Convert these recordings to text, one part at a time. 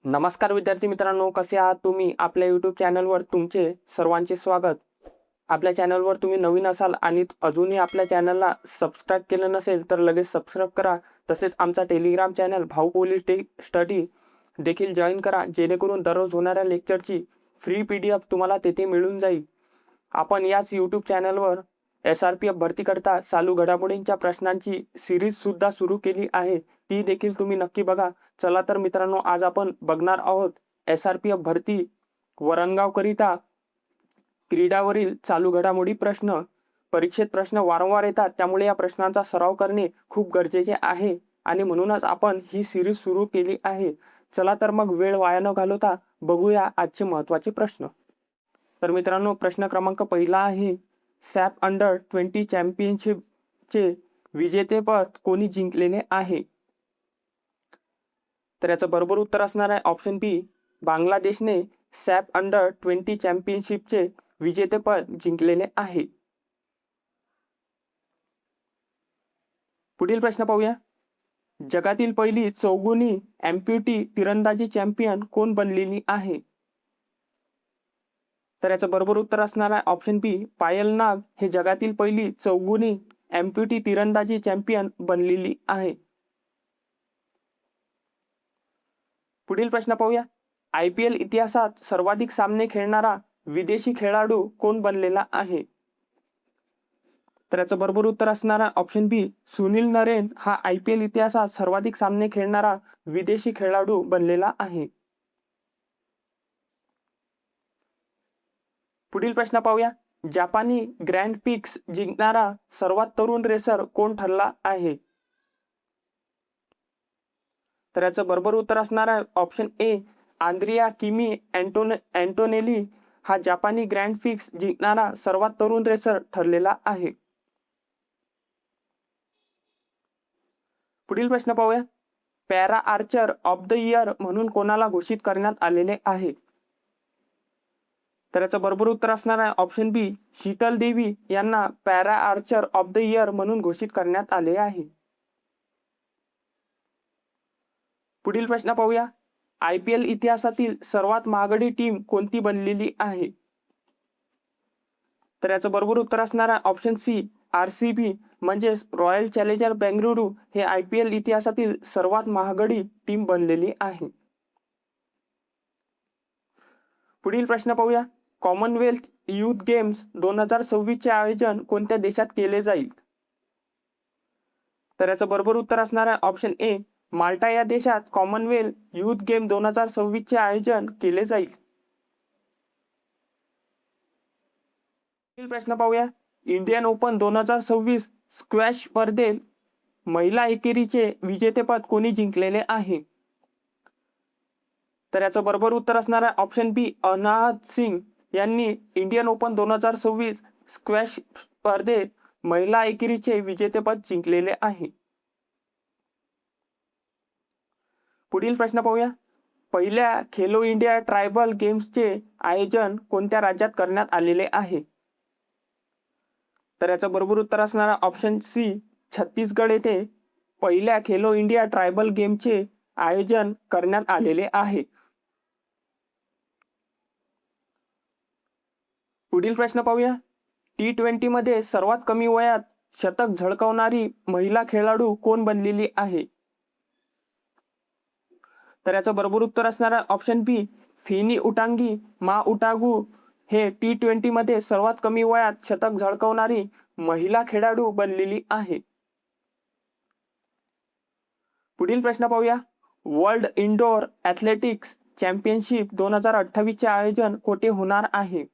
नमस्कार विद्यार्थी मित्रांनो, कसे आहात तुम्ही? आपल्या यूट्यूब चॅनलवर तुमचे सर्वांचे स्वागत. आपल्या चॅनलवर तुम्ही नवीन असाल आणि अजूनही आपल्या चॅनलला सबस्क्राईब केलं नसेल तर लगेच सबस्क्राईब करा. तसेच आमचा टेलिग्राम चॅनल भाऊ पोलीस स्टडी देखील जॉईन करा, जेणेकरून दररोज होणाऱ्या लेक्चरची फ्री PDF तुम्हाला तेथे मिळून जाईल. आपण याच यूट्यूब चॅनलवर SRPF भरतीकरता चालू घडामोडींच्या प्रश्नांची सिरीज सुद्धा सुरू केली आहे, ती देखील तुम्ही नक्की बघा. चला तर मित्रांनो, आज आपण बघणार आहोत SRPF भरती वरणगावकरिता क्रीडावरील चालू घडामोडी प्रश्न. परीक्षेत प्रश्न वारंवार येतात, त्यामुळे या प्रश्नांचा सराव करणे खूप गरजेचे आहे आणि म्हणूनच आपण ही सिरीज सुरू केली आहे. चला तर मग वेळ वाया न घालवता बघूया आजचे महत्त्वाचे प्रश्न. तर मित्रांनो, प्रश्न क्रमांक पहिला आहे, सॅप अंडर 20 चॅम्पियनशिपचे विजेतेपद कोणी जिंकलेले आहे? तर याचं बरोबर उत्तर असणार आहे ऑप्शन बी, बांगलादेशने सॅप अंडर 20 चॅम्पियनशिपचे विजेतेपद जिंकलेले आहे. पुढील प्रश्न पाहूया, जगातील पहिली चौगुनी एम्प्युटी तिरंदाजी चॅम्पियन कोण बनलेली आहे? तर याचं बरोबर उत्तर असणार आहे ऑप्शन बी, पायल नाग हे जगातील पहिली चौगुनी एम्प्युटी तिरंदाजी चॅम्पियन बनलेली आहे. पुढील प्रश्न पाहूया, IPL इतिहासात सर्वाधिक सामने खेळणारा विदेशी खेळाडू कोण बनलेला आहे? तर याचं बरोबर उत्तर असणार आहे ऑप्शन बी, सुनील नरेन हा IPL इतिहासात सर्वाधिक सामने खेळणारा विदेशी खेळाडू बनलेला आहे. पुढील प्रश्न पाहूया, जपानी ग्रँड पिक्स जिंकणारा सर्वात तरुण रेसर कोण ठरला आहे? तर याचं बरोबर उत्तर असणार आहे ऑप्शन ए, आंद्रिया किमी अँटोनेली हा जपानी ग्रँड पिक्स जिंकणारा सर्वात तरुण रेसर ठरलेला आहे. पुढील प्रश्न पाहूया, para Archer of the year म्हणून कोणाला घोषित करण्यात आलेले आहे? तर याचं बरोबर उत्तर असणार आहे ऑप्शन बी, शीतल देवी यांना para Archer of the year म्हणून घोषित करण्यात आले आहे. पुढील प्रश्न पाहूया, IPL इतिहासातील सर्वात महागडी टीम कोणती बनलेली आहे? तर याचं बरोबर उत्तर असणार आहे ऑप्शन सी, RCB म्हणजेच रॉयल चॅलेंजर बेंगळुरू हे IPL इतिहासातील सर्वात महागडी टीम बनलेली आहे. पुढील प्रश्न पाहूया, कॉमनवेल्थ युथ गेम्स 2026 चे आयोजन कोणत्या देशात केले जाईल? तर याचं बरोबर उत्तर असणार आहे ऑप्शन ए, माल्टा या देशात कॉमनवेल्थ युथ गेम 2026 चे आयोजन केले जाईल. पुढील प्रश्न पाहूया, इंडियन ओपन 2026 स्क्वॅश स्पर्धेत महिला एकेरीचे विजेतेपद कोणी जिंकलेले आहे? तर याचं बरोबर उत्तर असणार आहे ऑप्शन बी, अनाहत सिंग यांनी इंडियन ओपन 2026 स्क्वॅश स्पर्धेत महिला एकेरीचे विजेतेपद जिंकलेले आहे. पुढील प्रश्न पाहूया, पहिल्या खेलो इंडिया ट्रायबल गेम्सचे आयोजन कोणत्या राज्यात करण्यात आलेले आहे? तर याचं बरोबर उत्तर असणार ऑप्शन सी, छत्तीसगड येथे पहिल्या खेलो इंडिया ट्रायबल गेमचे आयोजन करण्यात आलेले आहे. पुढील प्रश्न पाहूया, T20 मध्ये सर्वात कमी वयात शतक झळकावणारी महिला खेळाडू कोण बनलेली आहे? तर याचं बरोबर उत्तर असणार आहे ऑप्शन बी, फेनी उटांगी मा उटागू हे T20 मध्ये सर्वात कमी वयात शतक झळकावणारी महिला खेळाडू बनलेली आहे. पुढील प्रश्न पाहूया, वर्ल्ड इंडोर ॲथलेटिक्स चॅम्पियनशिप 2028 चे आयोजन कोठे होणार आहे?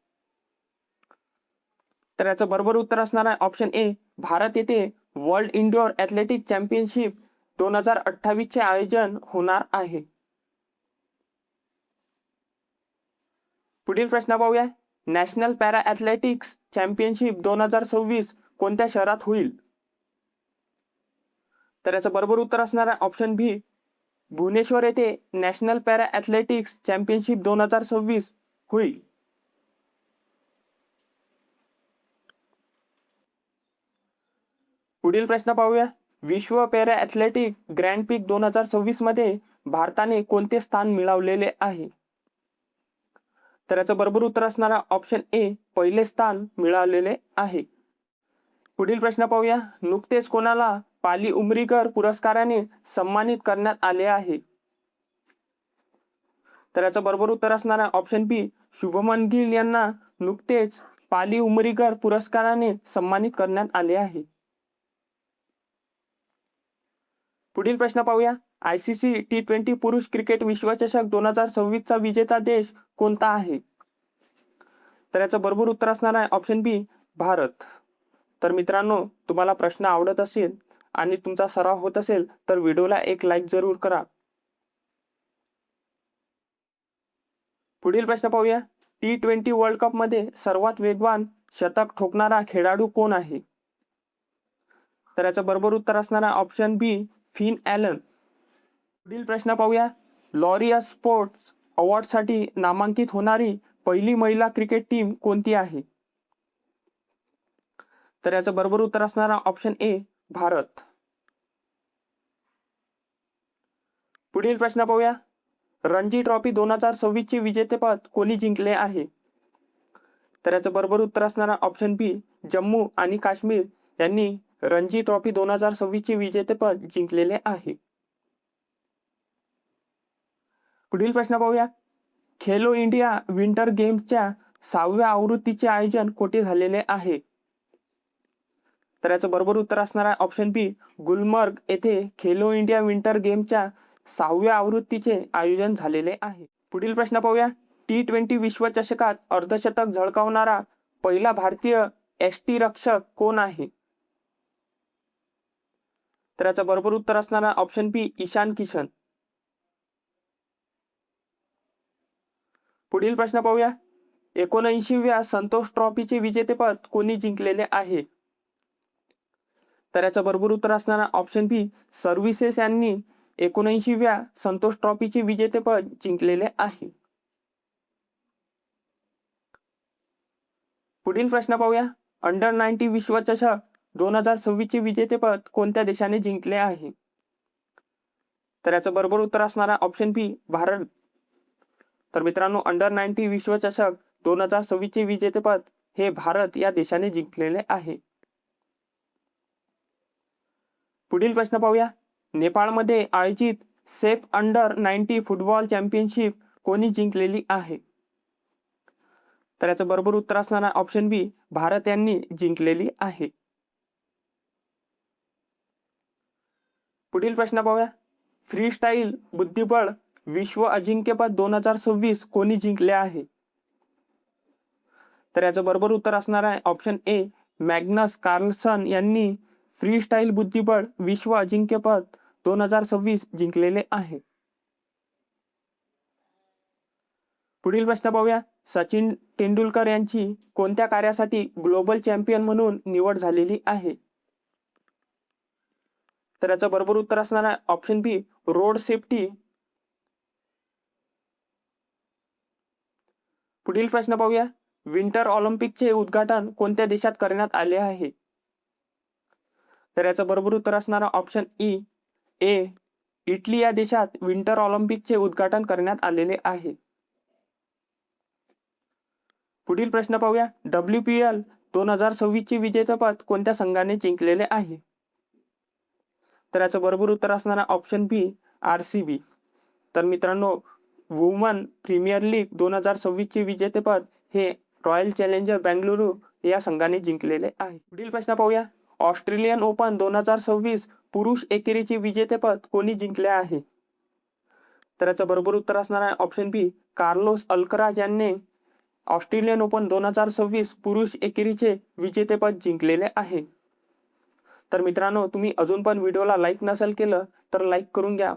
तर याचं बरोबर उत्तर असणार आहे ऑप्शन ए, भारत येथे वर्ल्ड इंडोर ॲथलेटिक्स चॅम्पियनशिप 2028 चे आयोजन होणार आहे. पुढील प्रश्न पाहूया, नॅशनल पॅरा ॲथलेटिक्स चॅम्पियनशिप 2026 कोणत्या शहरात होईल? तर याचं बरोबर उत्तर असणार आहे ऑप्शन बी, भुवनेश्वर येथे नॅशनल पॅरा ॲथलेटिक्स चॅम्पियनशिप 2026 होईल. पुढील प्रश्न पाहूया, विश्व पॅरा ॲथलेटिक ग्रँड पिक 2026 मध्ये भारताने कोणते स्थान मिळवलेले आहे? तर याचं बरोबर उत्तर असणारा ऑप्शन ए, पहिले स्थान मिळालेले आहे. पुढील प्रश्न पाहूया. नुकतेच कोणाला पाली उमरीकर पुरस्काराने सन्मानित करण्यात आले आहे? तर याचं बरोबर उत्तर असणारा ऑप्शन बी, शुभमन गिल यांना नुकतेच पाली उमरीकर पुरस्काराने सन्मानित करण्यात आले आहे. पुढील प्रश्न पाहूया. ICC T20 पुरुष क्रिकेट विश्वचषक 2026 चा विजेता देश कोणता आहे? तर याचं बरोबर उत्तर असणार आहे ऑप्शन बी, भारत. तर मित्रांनो, तुम्हाला प्रश्न आवडत असेल आणि तुमचा सराव होत असेल तर व्हिडिओला एक लाईक जरूर करा. पुढील प्रश्न पाहूया. T20 वर्ल्ड कप मध्ये सर्वात वेगवान शतक ठोकणारा खेळाडू कोण आहे? तर याचं बरोबर उत्तर असणारा ऑप्शन बी, फिन ॲलन. पुढील प्रश्न पाहूया. लॉरिअस स्पोर्ट्स अवॉर्डसाठी नामांकित होणारी पहिली महिला क्रिकेट टीम कोणती आहे? तर याचं बरोबर उत्तर असणारा ऑप्शन ए, भारत. पुढील प्रश्न पाहूया. रणजी ट्रॉफी 2026 चे विजेतेपद कोणी जिंकले आहे? तर याचं बरोबर उत्तर असणारा ऑप्शन बी, जम्मू आणि काश्मीर यांनी रणजी ट्रॉफी 2026 चे विजेतेपद जिंकलेले आहे. पुढील प्रश्न पाहूया. खेलो इंडिया विंटर गेम्सच्या 6व्या आवृत्तीचे आयोजन कुठे झालेले आहे? तर याचं बरोबर उत्तर असणार आहे ऑप्शन बी, गुलमर्ग येथे खेलो इंडिया विंटर गेमच्या 6व्या आवृत्तीचे आयोजन झालेले आहे. पुढील प्रश्न पाहूया. T20 विश्वचषकात अर्धशतक झळकावणारा पहिला भारतीय यष्टिरक्षक कोण आहे? तर याचं बरोबर उत्तर असणारा ऑप्शन बी, ईशान किशन. पुढील प्रश्न पाहूया. 79व्या संतोष ट्रॉफीचे विजेतेपद कोणी जिंकलेले आहे? तर याचं बरोबर उत्तर असणारा ऑप्शन बी, सर्व्हिसेस यांनी 79व्या संतोष ट्रॉफीचे विजेतेपद जिंकलेले आहे. पुढील प्रश्न पाहूया. अंडर 90 विश्वचषक 2026 चे विजेतेपद कोणत्या देशाने जिंकले आहे? तर याचं बरोबर उत्तर असणारा ऑप्शन बी, भारत. तर मित्रांनो, अंडर 90 विश्वचषक 2026 चे विजेतेपद हे भारत या देशाने जिंकलेले आहे. पुढील प्रश्न पाहूया. नेपाळमध्ये आयोजित सेफ अंडर 90 फुटबॉल चॅम्पियनशिप कोणी जिंकलेली आहे? तर याचं बरोबर उत्तर असणारा ऑप्शन बी, भारत यांनी जिंकलेली आहे. पुढील प्रश्न पाहूया. फ्री स्टाईल बुद्धिबळ विश्व अजिंक्यपद 2026 कोणी जिंकले आहे? तर याचं बरोबर उत्तर असणार आहे ऑप्शन ए, मॅग्नस कार्लसन यांनी फ्री स्टाईल बुद्धिबळ विश्व अजिंक्यपद 2026 जिंकलेले आहे. पुढील प्रश्न पाहूया. सचिन तेंडुलकर यांची कोणत्या कार्यासाठी ग्लोबल चॅम्पियन म्हणून निवड झालेली आहे? तर याचं बरोबर उत्तर असणार आहे ऑप्शन बी, रोड सेफ्टी. पुढील प्रश्न पाहूया. विंटर ऑलिम्पिकचे उद्घाटन कोणत्या देशात करण्यात आले आहे? तर याचं बरोबर उत्तर असणारा ऑप्शन ई, ए, इटली या देशात विंटर ऑलिम्पिकचे उद्घाटन करण्यात आलेले आहे. पुढील प्रश्न पाहूया. WPL 2026 चे विजेतेपद कोणत्या संघाने जिंकलेले आहे? तर याचं बरोबर उत्तर असणारा ऑप्शन बी, RCB. तर मित्रांनो, वुमन प्रीमियर लीग 2026 चे विजेतेपद हे रॉयल चॅलेंजर बेंगळुरू या संघाने जिंकलेले आहे. पुढील प्रश्न पाहूया. ऑस्ट्रेलियन ओपन 2026 पुरुष एकेरीचे विजेतेपद कोणी जिंकले आहे? तर याचं बरोबर उत्तर असणार आहे ऑप्शन बी, कार्लोस अल्कराज यांनी ऑस्ट्रेलियन ओपन 2026 पुरुष एकेरीचे विजेतेपद जिंकलेले आहे. तर मित्रांनो, तुम्ही अजून पण व्हिडिओला लाईक नसेल केलं तर लाईक करून घ्या.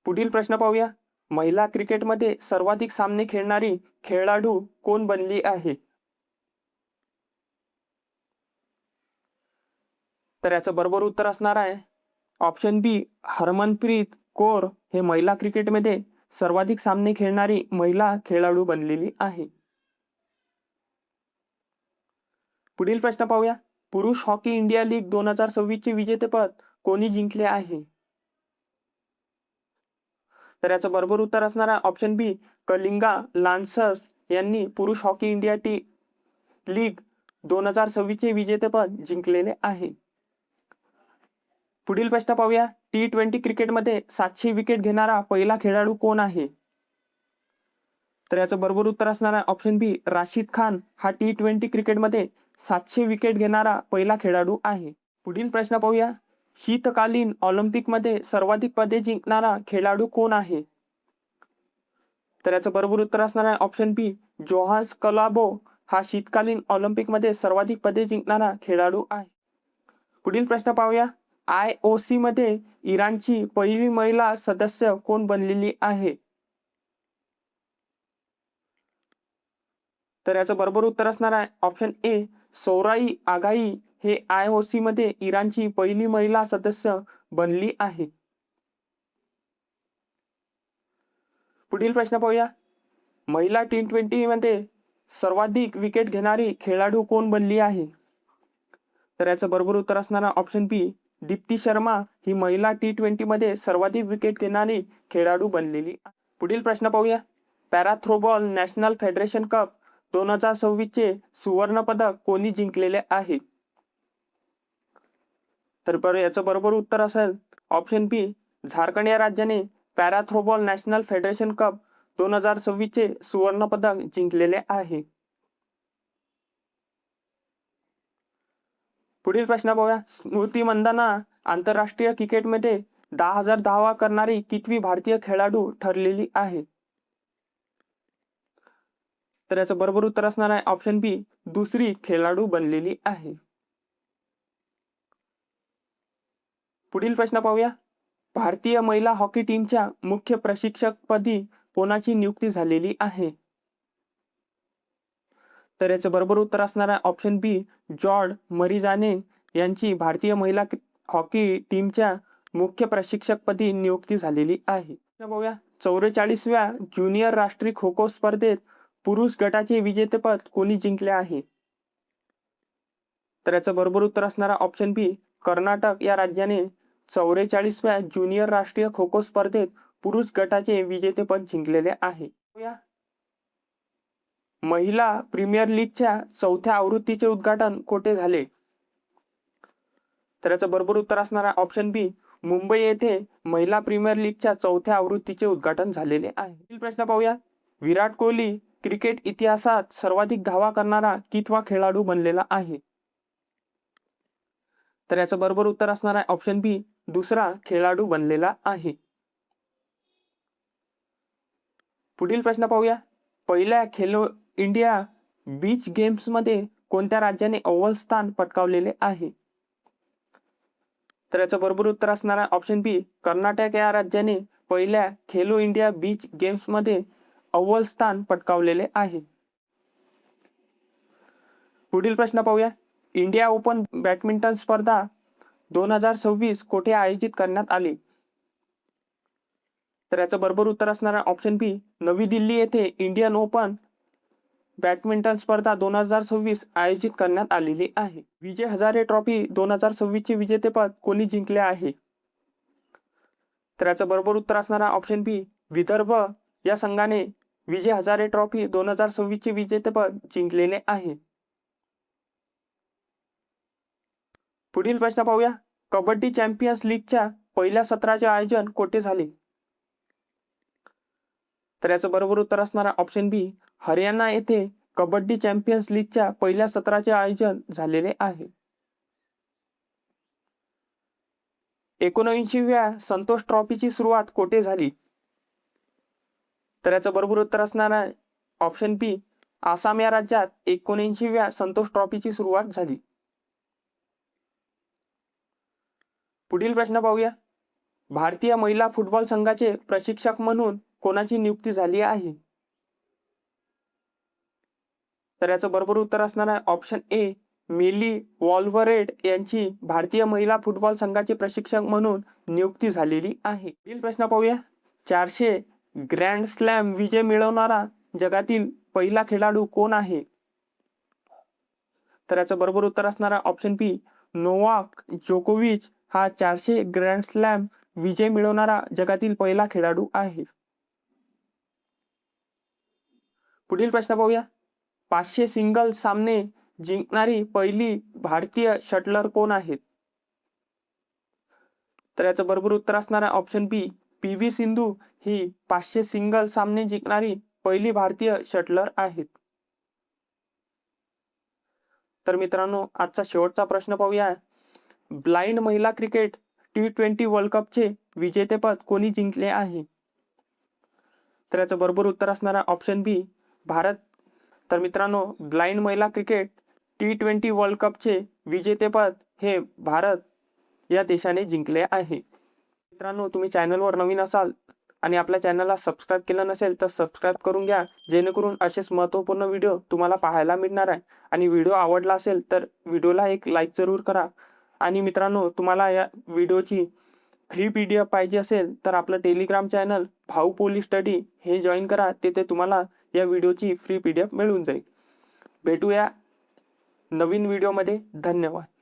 पुढील प्रश्न पाहूया. महिला क्रिकेटमध्ये सर्वाधिक सामने खेळणारी खेळाडू कोण बनली आहे? तर याचं बरोबर उत्तर असणार आहे ऑप्शन बी, हरमनप्रीत कौर हे महिला क्रिकेटमध्ये सर्वाधिक सामने खेळणारी महिला खेळाडू बनलेली आहे. पुढील प्रश्न पाहूया. पुरुष हॉकी इंडिया लीग 2026 चे विजेतेपद कोणी जिंकले आहे? तर याचं बरोबर उत्तर असणार आहे ऑप्शन बी, कलिंगा लान्सर्स यांनी पुरुष हॉकी इंडिया लीग 2026 चे विजेतेपद जिंकलेले आहे. पुढील प्रश्न पाहूया. T20 क्रिकेटमध्ये 700 विकेट घेणारा पहिला खेळाडू कोण आहे? तर याचं बरोबर उत्तर असणार आहे ऑप्शन बी, राशिद खान हा T20 क्रिकेटमध्ये 700 विकेट घेणारा पहिला खेळाडू आहे. पुढील प्रश्न पाहूया. शीतकालीन ऑलिम्पिकमध्ये सर्वाधिक पदके जिंकणारा खेळाडू कोण आहे? तर याचं बरोबर उत्तर असणार आहे ऑप्शन बी, जोहान्स कलाबो हा शीतकालीन ऑलिम्पिकमध्ये सर्वाधिक पदके जिंकणारा खेळाडू आहे. पुढील प्रश्न पाहूया. IOC मध्ये इराणची पहिली महिला सदस्य कोण बनलेली आहे? तर याचं बरोबर उत्तर असणार आहे ऑप्शन ए, सौराई आगाई हे IOC मध्ये इराणची पहिली महिला सदस्य बनली आहे. पुढील प्रश्न पाहूया. महिला T20 मध्ये सर्वाधिक विकेट घेणारी खेळाडू कोण बनली आहे? तर याचं बरोबर उत्तर असणार आहे ऑप्शन बी, दीप्ती शर्मा ही महिला T20 मध्ये सर्वाधिक विकेट घेणारी खेळाडू बनलेली. पुढील प्रश्न पाहूया. पॅराथ्रोबॉल नॅशनल फेडरेशन कप 2026 चे सुवर्ण पदक कोणी जिंकलेले आहे? तर याचं बरोबर उत्तर असेल ऑप्शन बी, झारखंड या राज्याने पॅराथ्रोबॉल नॅशनल फेडरेशन कप 2026 चे सुवर्ण पदक जिंकलेले आहे. पुढील प्रश्न पाहूया. स्मृती मंदाना आंतरराष्ट्रीय क्रिकेटमध्ये 10,000 धावा करणारी कितवी भारतीय खेळाडू ठरलेली आहे? तर याचं बरोबर उत्तर असणार आहे ऑप्शन बी, दुसरी खेळाडू बनलेली आहे. पुढील प्रश्न पाहूया. भारतीय महिला हॉकी टीमच्या मुख्य प्रशिक्षकपदी कोणाची नियुक्ती झालेली आहे? तर याचं बरोबर उत्तर असणार आहे ऑप्शन बी, जॉर्ज मरिजाने यांची भारतीय महिला हॉकी टीमच्या मुख्य प्रशिक्षकपदी नियुक्ती झालेली आहे. पाहूया. 44व्या ज्युनियर राष्ट्रीय खो खो स्पर्धेत पुरुष गटाचे विजेतेपद कोणी जिंकले आहे? तर याचं बरोबर उत्तर असणार ऑप्शन बी, कर्नाटक या राज्याने 44व्या ज्युनियर राष्ट्रीय खो खो स्पर्धेत पुरुष गटाचे विजेतेपद जिंकलेले आहे. महिला प्रीमियर लीगच्या 4थ्या आवृत्तीचे उद्घाटन कोठे झाले? तर याचं बरोबर उत्तर असणार आहे ऑप्शन बी, मुंबई येथे महिला प्रीमियर लीगच्या 4थ्या आवृत्तीचे उद्घाटन झालेले आहे. पुढील प्रश्न पाहूया. विराट कोहली क्रिकेट इतिहासात सर्वाधिक धावा करणारा कितवा खेळाडू बनलेला आहे? तर याचं बरोबर उत्तर असणार आहे ऑप्शन बी, दुसरा खेळाडू बनलेला आहे. पुढील प्रश्न पाहूया. पहिल्या खेलो इंडिया बीच गेम्स मध्ये कोणत्या राज्याने अव्वल स्थान पटकावलेले आहे? तर याचं बरोबर उत्तर असणार आहे ऑप्शन बी, कर्नाटक या राज्याने पहिल्या खेलो इंडिया बीच गेम्स मध्ये अव्वल स्थान पटकावलेले आहे. पुढील प्रश्न पाहूया. इंडिया ओपन बॅडमिंटन स्पर्धा 2026 कोठे आयोजित करण्यात आली? तर याचं बरोबर उत्तर असणार आहे ऑप्शन बी, नवी दिल्ली येथे इंडियन ओपन बॅडमिंटन स्पर्धा 2026 आयोजित करण्यात आलेली आहे. विजय हजारे ट्रॉफी 2026 चे विजेतेपद कोणी जिंकले आहे? तर याचं बरोबर उत्तर असणार ऑप्शन बी, विदर्भ या संघाने विजय हजारे ट्रॉफी 2026 चे विजेतेपद जिंकलेले आहे. पुढील प्रश्न पाहूया. कबड्डी चॅम्पियन्स लीगच्या पहिल्या सत्राचे आयोजन कोठे झाले? तर याचं बरोबर उत्तर असणार ऑप्शन बी, हरियाणा येथे कबड्डी चॅम्पियन्स लीगच्या पहिल्या सत्राचे आयोजन झालेले आहे. 79व्या संतोष ट्रॉफीची सुरुवात कोठे झाली? तर याचं बरोबर उत्तर असणार आहे ऑप्शन बी, आसाम या राज्यात 79व्या संतोष ट्रॉफीची सुरुवात झाली. पुढील प्रश्न पाहूया. भारतीय महिला फुटबॉल संघाचे प्रशिक्षक म्हणून कोणाची नियुक्ती झाली आहे? तर याचं बरोबर उत्तर असणार आहे ऑप्शन ए, मेली वॉल्व्हरेड यांची भारतीय महिला फुटबॉल संघाचे प्रशिक्षक म्हणून नियुक्ती झालेली आहे. पुढील प्रश्न पाहूया. 400 ग्रँड स्लॅम विजय मिळवणारा जगातील पहिला खेळाडू कोण आहे? तर याचं बरोबर उत्तर असणार ऑप्शन बी, नोवाक जोकोविच हा 400 ग्रँड स्लॅम विजय मिळवणारा जगातील पहिला खेळाडू आहे. पुढील प्रश्न पाहूया. 500 सिंगल सामने जिंकणारी पहिली भारतीय शटलर कोण आहेत? तर याचं बरोबर उत्तर असणार आहे ऑप्शन बी, पी.व्ही. सिंधू ही 500 सिंगल सामने जिंकणारी पहिली भारतीय शटलर आहेत. तर मित्रांनो, आजचा शेवटचा प्रश्न पाहूया. ब्लाइंड महिला क्रिकेट T20 वर्ल्ड कपचे विजेतेपद कोणी जिंकले आहे? तर याचं बरोबर उत्तर असणार आहे ऑप्शन बी, भारत. तर मित्रांनो, ब्लाइंड महिला क्रिकेट T20 वर्ल्ड कपचे विजेतेपद हे भारत या देशाने जिंकले आहे. मित्रांनो, तुम्ही चॅनलवर नवीन असाल आणि आपल्या चॅनलला सबस्क्राईब केलं नसेल तर सबस्क्राईब करून घ्या, जेणेकरून असेच महत्त्वपूर्ण व्हिडिओ तुम्हाला पाहायला मिळणार आहे. आणि व्हिडिओ आवडला असेल तर व्हिडिओला एक लाईक जरूर करा. आणि मित्रांनो, तुम्हाला या व्हिडिओची फ्री PDF पाहिजे असेल तर आपलं टेलिग्राम चॅनल भाऊ पोलीस स्टडी हे जॉईन करा. तिथे तुम्हाला या व्हिडिओची फ्री PDF मिळून जाईल. भेटूया नवीन व्हिडिओमध्ये. धन्यवाद.